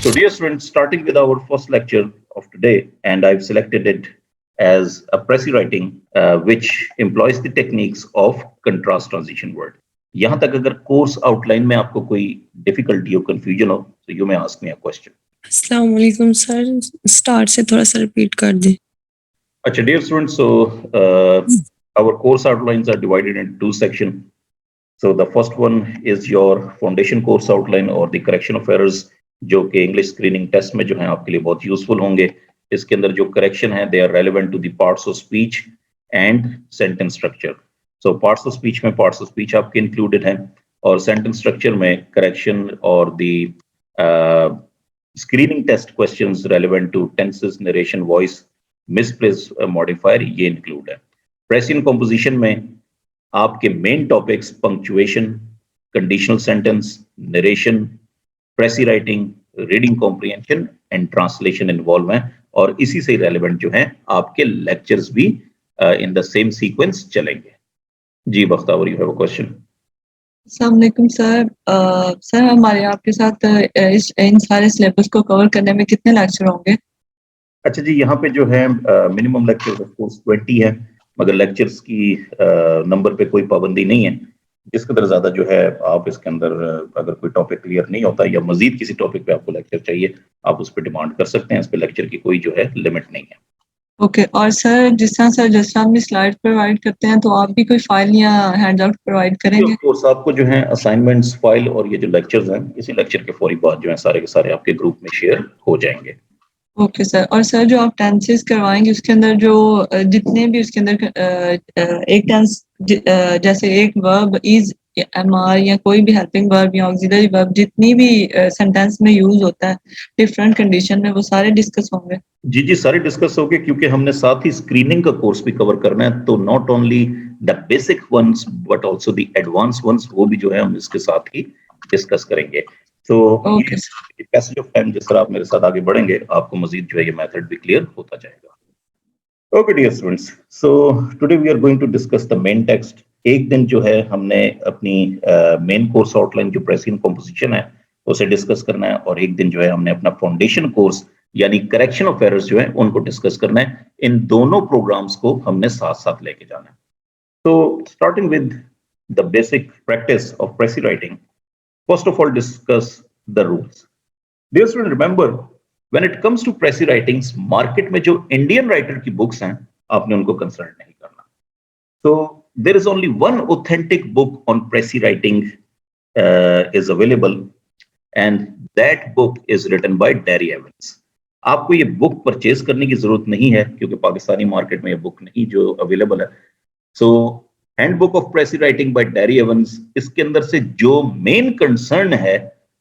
So, dear students, starting with our first lecture of today, and I've selected it as a pressy writing, which employs the techniques of contrast transition word. यहाँ तक अगर course outline में आपको कोई difficulty हो, confusion हो, तो you may ask me a question. अस्सलाम वालेकुम सर, स्टार्ट से थोड़ा सा रिपीट कर दें. अच्छा, dear students, so our course outlines are divided into two sections. So the first one is your foundation course outline or the correction of errors, जो कि इंग्लिश स्क्रीनिंग टेस्ट में जो है आपके लिए बहुत यूजफुल होंगे. इसके अंदर जो करेक्शन है they are relevant to the parts of speech and sentence structure. So parts of speech में पार्ट्स ऑफ स्पीच आपके इंक्लूडेड हैं और सेंटेंस स्ट्रक्चर में करेक्शन और the screening test questions relevant to tenses, narration, voice, misplace modifier ये include है. Precis and composition में आपके main topics punctuation, conditional sentence, narration, precis writing, reading comprehension and translation involve हैं और इसी से रेलेवेंट जो हैं आपके लेक्चर्स भी इन द सेम सीक्वेंस चलेंगे. जी Bakhtawar, you have a question. अस्सलाम वालेकुम सर. सर हमारे आपके साथ इन सारे सिलेबस को कवर करने में कितने लेक्चर होंगे? अच्छा जी, यहाँ पे जो है मिनिमम लेक्चर ऑफ कोर्स 20 है, मगर लेक्चर्स की नंबर पे कोई पाबंदी नहीं है. जिस कदर ज्यादा जो है आप इसके अंदर अगर कोई टॉपिक क्लियर नहीं होता या मजीद किसी टॉपिक पे आपको लेक्चर चाहिए, आप उस पर डिमांड कर सकते हैं. इस पे लेक्चर की कोई जो है लिमिट नहीं है. ओके. और सर जिस तरह हम स्लाइड प्रोवाइड करते हैं, तो आप भी कोई फाइल या हैंडआउट प्रोवाइड करेंगे? ऑफ कोर्स आपको जो है असाइनमेंट्स, फाइल और ये जो लेक्चर्स हैं इसी लेक्चर के फौरी बाद जो है सारे के सारे आपके ग्रुप में शेयर हो जाएंगे. Okay sir. और सर जो आप टेंसेस करवाएंगे उसके अंदर जो जितने भी उसके अंदर एक टेंस जैसे एक वर्ब, इज, एमआर या कोई भी हेल्पिंग वर्ब या ऑक्सिलरी वर्ब जितनी भी सेंटेंस में यूज होता है डिफरेंट कंडीशन में, वो सारे डिस्कस होंगे? जी जी, सारे डिस्कस होंगे क्योंकि हमने साथ ही स्क्रीनिंग का कोर्स भी कवर करना है. तो not only the basic ones but also the advance ones, वो भी जो है हम इसके साथ ही डिस्कस करेंगे. तो पैसेज ऑफ टाइम जिस तरह आप मेरे साथ आगे बढ़ेंगे आपको मजीद जो है ये मेथड भी क्लियर होता जाएगा. Okay dear students, so today we are going to discuss the main text. एक दिन जो है हमने अपनी मेन कोर्स आउटलाइन जो प्रेसियन कंपोजिशन है उसे डिस्कस करना है और एक दिन जो है हमने अपना फाउंडेशन कोर्स यानी करेक्शन ऑफ एरर्स जो है उनको डिस्कस करना है. इन दोनों प्रोग्राम्स को हमने साथ साथ लेके जाना है. तो starting with the basic practice of प्रेसी writing, first of all discuss the rules. Dear student, remember when it comes to pressy writings, market में जो Indian writer की books हैं आपने उनको कंसल्ट नहीं करना. So there is only one authentic book on pressy writing is available and that book is written by Derry Evans. आपको ये बुक परचेज करने की जरूरत नहीं है क्योंकि पाकिस्तानी मार्केट में ये बुक नहीं जो अवेलेबल है. So handbook of प्रेसी writing by dairy Evans, इसके अंदर से जो मेन कंसर्न है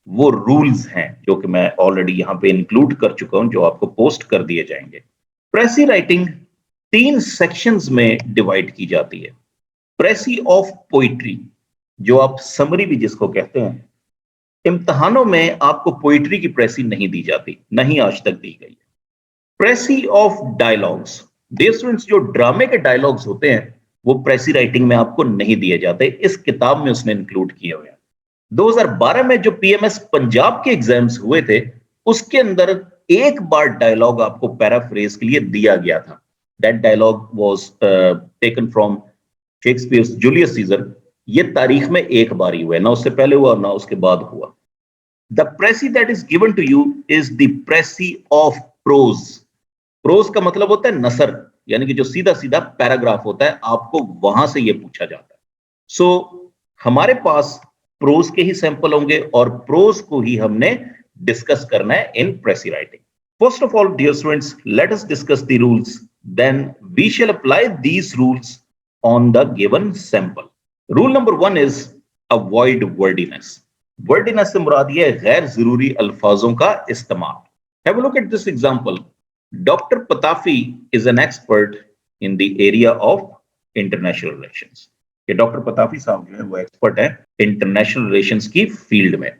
वो रूल्स हैं जो कि मैं ऑलरेडी यहाँ पे इंक्लूड कर चुका हूं, जो आपको पोस्ट कर दिए जाएंगे. प्रेसी राइटिंग 3 सेक्शंस में डिवाइड की जाती है. प्रेसी ऑफ पोइट्री, जो आप समरी भी जिसको कहते हैं, इम्तहानों में आपको पोइट्री की प्रेसी नहीं दी जाती, नहीं आज तक दी गई. प्रेसी ऑफ डायलॉग्स, डियर स्टूडेंट्स जो ड्रामे के डायलॉग्स होते हैं वो प्रेसी राइटिंग में आपको नहीं दिए जाते. इस किताब में उसने इंक्लूड किए हुए हैं. 2012 में जो पीएमएस पंजाब के एग्जाम्स हुए थे उसके अंदर एक बार डायलॉग आपको पैराफ्रेज के लिए दिया गया था. That dialogue was taken from Shakespeare's Julius Caesar. ये तारीख में एक बार ही हुआ, ना उससे पहले हुआ ना उसके बाद हुआ. The precis that is given to you is the precis of prose. Prose का मतलब होता है नसर, यानी कि जो सीधा सीधा पैराग्राफ होता है, आपको वहां से ये पूछा जाता है. सो हमारे पास प्रोज के ही सैंपल होंगे और प्रोज को ही हमने डिस्कस करना है in precis writing. First of all dear students, let us discuss the rules, then we shall apply these rules on the given sample. Rule number 1 is avoid wordiness. Wordiness से मुराद ये है गैर जरूरी अल्फाजों का इस्तेमाल. Have a look at this example. Dr. Patafi is an expert in the area of international relations. ये डॉक्टर पताफी साहब जो है वो एक्सपर्ट है इंटरनेशनल रिलेशंस की फील्ड में.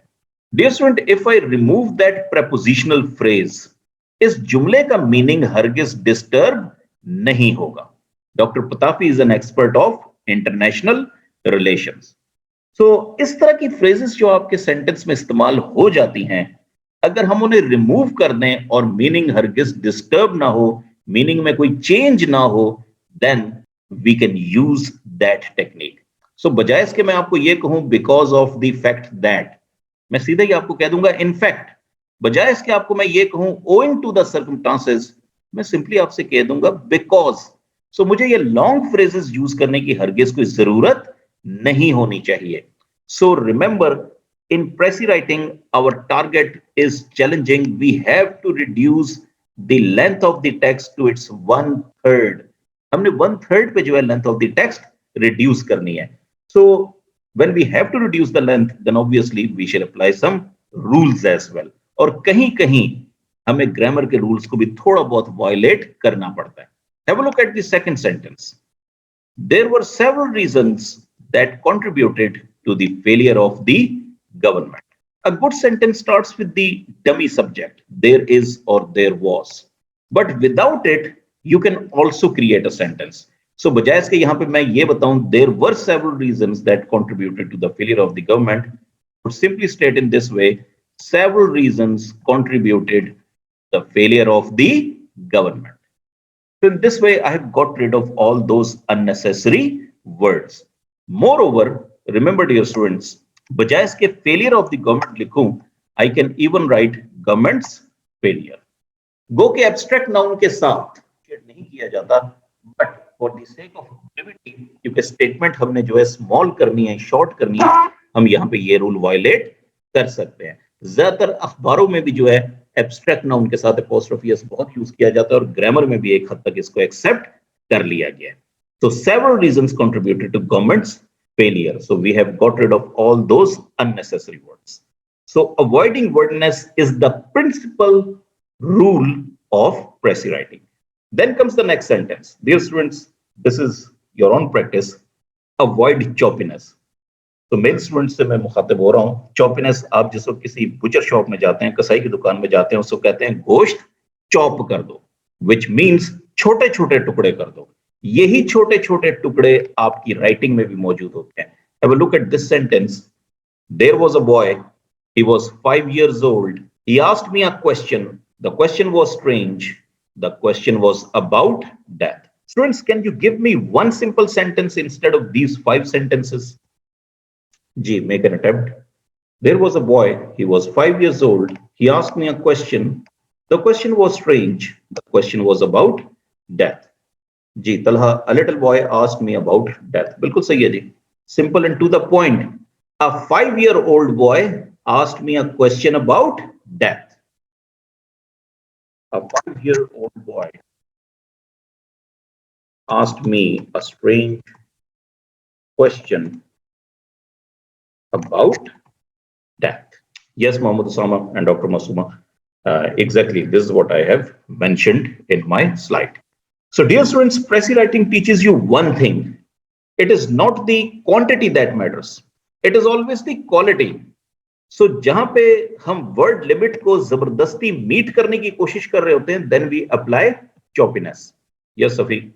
Dear student, if I remove that prepositional phrase, इस जुमले का मीनिंग हरगिज डिस्टर्ब नहीं होगा. Doctor Patafi is an expert of international relations. So इस तरह की फ्रेजेस जो आपके सेंटेंस में इस्तेमाल हो जाती हैं, अगर हम उन्हें रिमूव कर दें और मीनिंग हरगिज डिस्टर्ब ना हो, मीनिंग में कोई चेंज ना हो, then we can use that technique. So बजाय इसके मैं आपको ये कहूं because of the fact that, मैं सीधे ही आपको कह दूंगा इनफैक्ट. बजाय इसके आपको मैं ये कहूं ओइंग टू द सर्कमस्टांसेस, मैं सिंपली आपसे कह दूंगा बिकॉज. सो मुझे ये लॉन्ग फ्रेजेस यूज करने की हरगिज कोई जरूरत नहीं होनी चाहिए. So remember, in precis writing, our target is challenging. We have to reduce the length of the text to its 1/3. हमने 1/3 पे जो है length of the text reduce करनी है. So when we have to reduce the length, then obviously we should apply some rules as well. और कहीं कहीं हमें grammar के rules को भी थोड़ा बहुत violate करना पड़ता है. Have a look at the second sentence. There were several reasons that contributed to the failure of the government. A good sentence starts with the dummy subject, there is or there was. But without it, you can also create a sentence. So बजाय इसके यहाँ पे मैं ये बताऊं, there were several reasons that contributed to the failure of the government, or simply state in this way, several reasons contributed to the failure of the government. So in this way, I have got rid of all those unnecessary words. Moreover, remember dear students, बजाय इसके failure of the government लिखूं, I can even write government's failure. गो के abstract noun के साथ नहीं किया जाता, but for the sake of brevity, क्योंकि स्टेटमेंट हमने जो है स्मॉल करनी है, शॉर्ट करनी है, हम यहाँ पे ये रूल वायलेट कर सकते हैं. ज्यादातर अखबारों में भी जो है एब्स्ट्रैक्ट नाउन के साथ एपोस्ट्रोफी एस बहुत यूज किया जाता है, और ग्रामर में भी एक हद तक इसको एक्सेप्ट कर लिया गया है. So several reasons contributed to government's failure. So we have got rid of all those unnecessary words. So avoiding wordiness is the principal rule of precis writing. Then comes the next sentence. Dear students, this is your own practice. Avoid choppiness. तो mail students से मैं मुखातिब हो रहा हूँ. चॉपिनेस, आप जिसको किसी बुचर शॉप में जाते हैं, कसाई की दुकान में जाते हैं, उसको कहते हैं गोश्त चॉप कर दो, which means छोटे छोटे टुकड़े कर दो. यही छोटे छोटे टुकड़े आपकी राइटिंग में भी मौजूद होते हैं. Have a look at this sentence. There was a boy. He was 5 years old. He asked me a question. The question was strange. The question was about death. Students, can you give me one simple sentence instead of these 5 sentences? Gee, make an attempt. There was a boy. He was 5 years old. He asked me a question. The question was strange. The question was about death. Ji Talha, a little boy asked me about death. बिल्कुल सही है जी. Simple and to the point. A 5-year-old boy asked me a question about death. A 5-year-old boy asked me a strange question about death. Yes, Mohammed Osama and Dr. Masuma. Exactly, this is what I have mentioned in my slide. So dear students, precis writing teaches you one thing. It is not the quantity that matters. It is always the quality. So जहां पे हम word limit को जबरदस्ती meet करने की कोशिश कर रहे होते हैं, then we apply choppiness. Yes, Safi,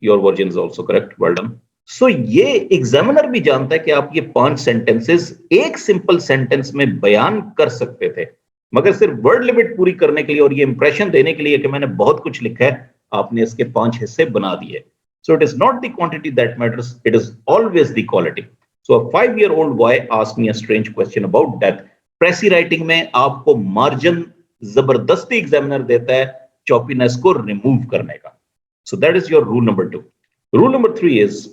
your version is also correct. Well done. So ये एग्जामिनर भी जानता है कि आप ये 5 सेंटेंसेस एक सिंपल सेंटेंस में बयान कर सकते थे, मगर सिर्फ वर्ड लिमिट पूरी करने के लिए और ये इंप्रेशन देने के लिए कि मैंने बहुत कुछ लिखा है, आपने इसके 5 हिस्से बना दिए. So it is not the quantity that matters, it is always the quality. So a 5-year-old boy asked me a strange question about death. Precis writing में आपको मार्जिन जबरदस्ती एग्जामिनर देता है चॉपीनेस को रिमूव करने का. So that is your rule number 2. Rule number 3 is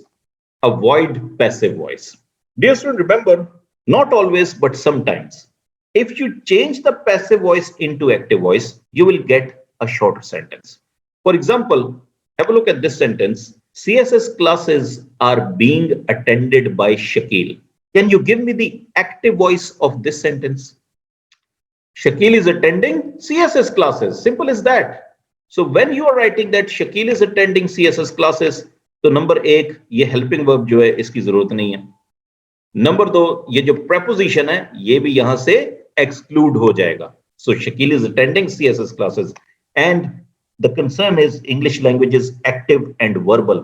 avoid passive voice. Dear student, remember, not always but sometimes, if you change the passive voice into active voice, you will get a shorter sentence. For example, have a look at this sentence. CSS classes are being attended by Shakil. Can you give me the active voice of this sentence? Shakil is attending CSS classes. Simple as that. So when you are writing that Shakil is attending CSS classes, तो number 1 ये helping verb जो है इसकी जरूरत नहीं है. Number 2, ये जो preposition है ये भी यहां से exclude हो जाएगा. So Shakil is attending CSS classes, and the concern is English language is active and verbal.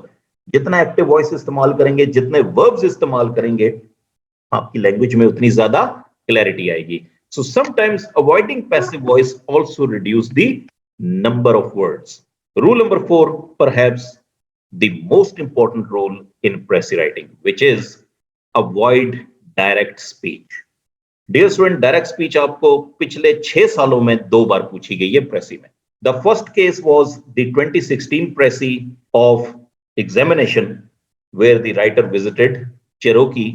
जितना एक्टिव वॉइस इस्तेमाल करेंगे, जितने वर्ब्स इस्तेमाल करेंगे, आपकी लैंग्वेज में उतनी ज्यादा क्लैरिटी आएगी. So sometimes avoiding passive voice also reduce the number of words. Rule number 4, perhaps the most important rule in pressy writing, which is avoid direct speech. Dear student, direct speech आपको पिछले 6 सालों में 2 बार पूछी गई है precis में. The first case was the 2016 precis of examination where the writer visited Cherokee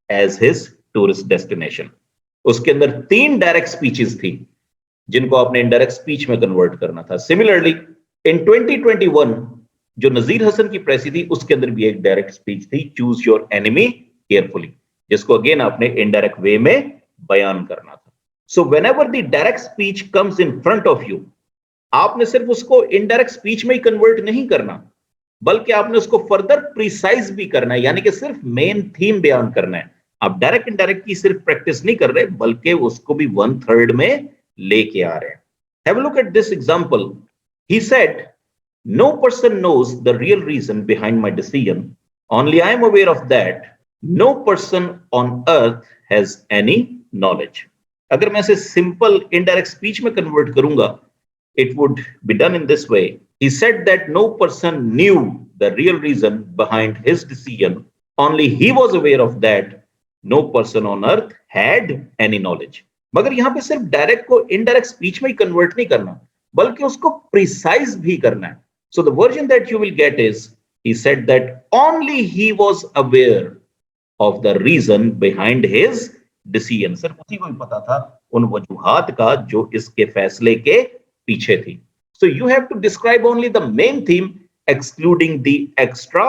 as his tourist destination. उसके अंदर 3 डायरेक्ट स्पीचेस थी जिनको आपने इनडायरेक्ट स्पीच में कन्वर्ट करना था. सिमिलरली इन 2021 जो नजीर हसन की प्रेसी थी उसके अंदर भी एक डायरेक्ट स्पीच थी, चूज योर एनिमी केयरफुली, जिसको अगेन आपने इनडायरेक्ट वे में बयान करना था. So whenever the direct speech comes in front of you, आपने सिर्फ उसको इनडायरेक्ट स्पीच में ही कन्वर्ट नहीं करना, बल्कि आपने उसको फर्दर प्रिसाइज भी करना है, यानी कि सिर्फ मेन थीम बयान करना है. आप डायरेक्ट इनडायरेक्ट की सिर्फ प्रैक्टिस नहीं कर रहे, बल्कि उसको भी 1/3 में लेके आ रहे हैं. Have a look at this example. He said, no person knows the real reason behind my decision, only I am aware of that. No person on earth has any knowledge. अगर मैं इसे सिंपल इनडायरेक्ट स्पीच में convert करूंगा, it would be done in this way. He said that no person knew the real reason behind his decision, only he was aware of that. No person on earth had any knowledge. मगर यहां पे सिर्फ direct को indirect speech में ही convert नहीं करना, बल्कि उसको प्रिसाइज भी करना है. So the version that you will get is, he said that only he was aware of the reason behind his decision. सिर्फ उसी को ही पता था उन वजूहात का जो इसके फैसले के पीछे थी. So you have to describe only the main theme, excluding the extra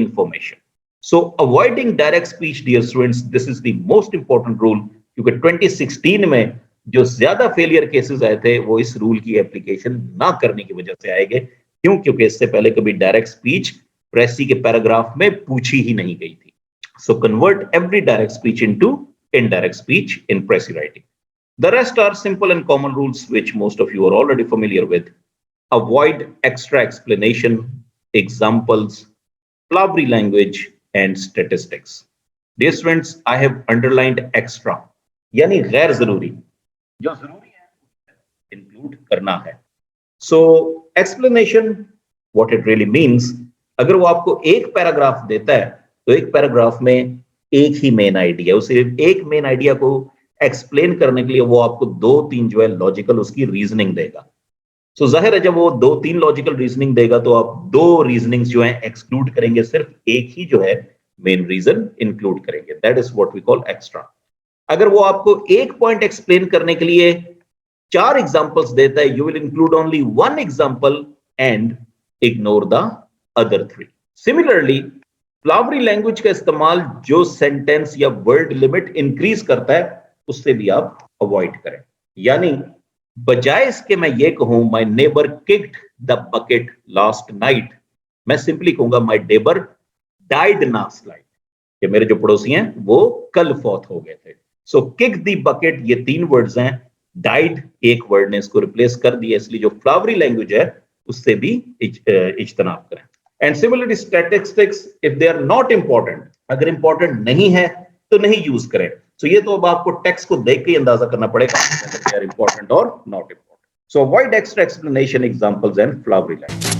information. So avoiding direct speech, dear students, this is the most important rule. क्योंकि 2016 में जो ज्यादा फेलियर केसेस आए थे वो इस रूल की एप्लीकेशन ना करने की वजह से आएंगे. क्यों? क्योंकि इससे पहले कभी डायरेक्ट स्पीच प्रेसी के पैराग्राफ में पूछी ही नहीं गई थी. So convert every direct speech into indirect speech in pressy writing. The rest are simple and common rules which most of you are already familiar with. Avoid extra explanation, examples, flowery language, and statistics. Dear students, I have underlined extra, यानी गैर जरूरी. जो जरूरी है include करना है. So explanation, what it really means, अगर वो आपको एक पैराग्राफ देता है तो एक पैराग्राफ में एक ही मेन आइडिया, उसे एक मेन आइडिया को एक्सप्लेन करने के लिए वो आपको 2-3 जो है लॉजिकल उसकी रीजनिंग देगा. सो जाहिर है जब वो 2-3 लॉजिकल रीजनिंग देगा तो आप 2 रीजनिंग्स जो है एक्सक्लूड करेंगे, सिर्फ एक ही जो है मेन रीजन इंक्लूड करेंगे. That is what we call extra. अगर वो आपको एक पॉइंट एक्सप्लेन करने के लिए 4 एग्जांपल्स देता है, you will include only 1 example and ignore the other 3. Similarly flowery language का इस्तेमाल जो सेंटेंस या वर्ड लिमिट इंक्रीज करता है उससे भी आप अवॉइड करें. यानी बजाय इसके मैं ये कहूं my neighbour kicked the bucket last night, मैं सिंपली कहूंगा my neighbour died last night, कि मेरे जो पड़ोसी हैं वो कल फौत हो गए थे. सो किक द बकेट ये 3 वर्ड्स हैं, डाइड एक वर्ड ने इसको रिप्लेस कर दिया, इसलिए जो फ्लावरी लैंग्वेज है उससे भी इज्तनाब करें. And similarly statistics, if they are not important, अगर इंपॉर्टेंट नहीं है तो नहीं यूज करें. So ये तो अब आपको टेक्स्ट को देख के ही अंदाजा करना पड़ेगा whether they are important or not important. So avoid extra explanation, examples and flowery language.